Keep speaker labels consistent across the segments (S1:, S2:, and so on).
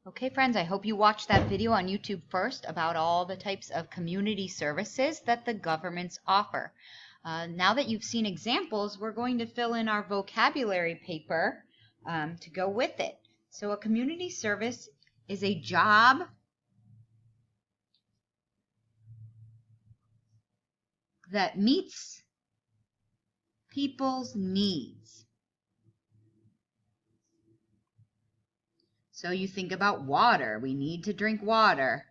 S1: Okay, friends, I hope you watched that video on YouTube first about all the types of community services that the governments offer. Now that you've seen examples, we're going to fill in our vocabulary paper to go with it. So a community service is a job that meets people's needs. So you think about water. We need to drink water.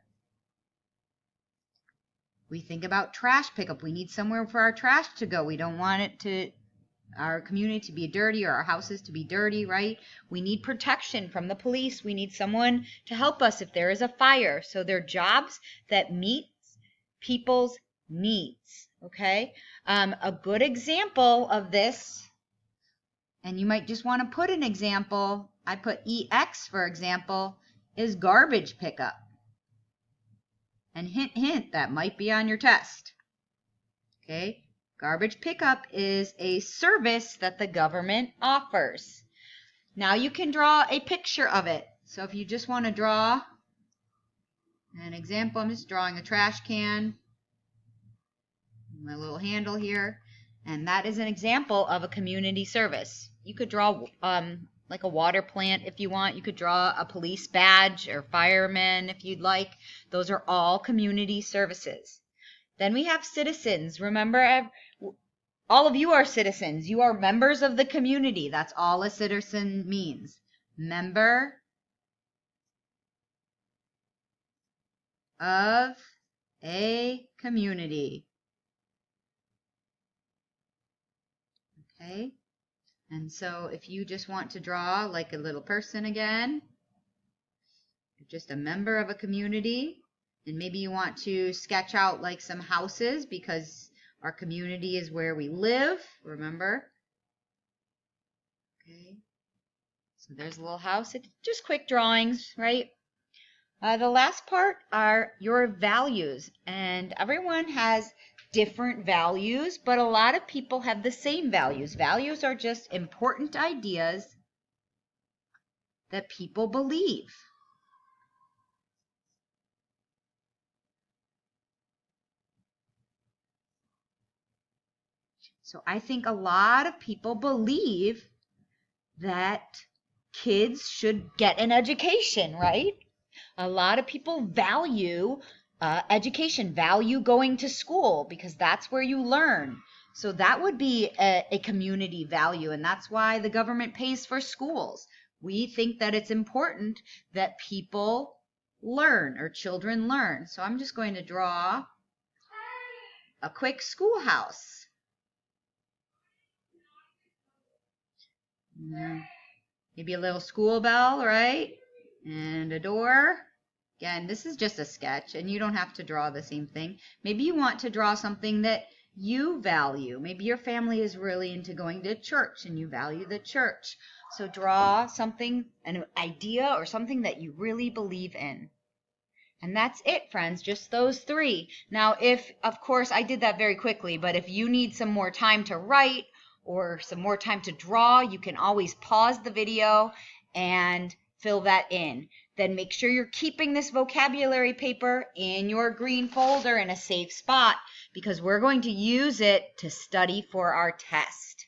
S1: We think about trash pickup. We need somewhere for our trash to go. We don't want our community to be dirty or our houses to be dirty, right? We need protection from the police. We need someone to help us if there is a fire. So they're jobs that meet people's needs, okay? A good example of this, and you might just want to put an example, I put EX for example, is garbage pickup. And hint, hint, that might be on your test. Okay, garbage pickup is a service that the government offers. Now you can draw a picture of it. So if you just want to draw an example, I'm just drawing a trash can, my little handle here, and that is an example of a community service. You could draw like a water plant if you want. You could draw a police badge or fireman if you'd like. Those are all community services. Then we have citizens. Remember, all of you are citizens. You are members of the community. That's all a citizen means. Member of a community. Okay? And so if you just want to draw like a little person again, you're just a member of a community, and maybe you want to sketch out like some houses because our community is where we live, remember? Okay. So there's a little house. It's just quick drawings, right? The last part are your values, and everyone has different values, but a lot of people have the same values. Values are just important ideas that people believe. So I think a lot of people believe that kids should get an education, right? A lot of people value education, value going to school because that's where you learn. So that would be a community value, and that's why the government pays for schools. We think that it's important that people learn or children learn. So I'm just going to draw a quick schoolhouse. Maybe a little school bell, right? And a door. Again, this is just a sketch, and you don't have to draw the same thing. Maybe you want to draw something that you value. Maybe your family is really into going to church, and you value the church. So draw something, an idea or something that you really believe in. And that's it, friends, just those three. Now, if, of course, I did that very quickly, but if you need some more time to write or some more time to draw, you can always pause the video and fill that in. Then make sure you're keeping this vocabulary paper in your green folder in a safe spot because we're going to use it to study for our test.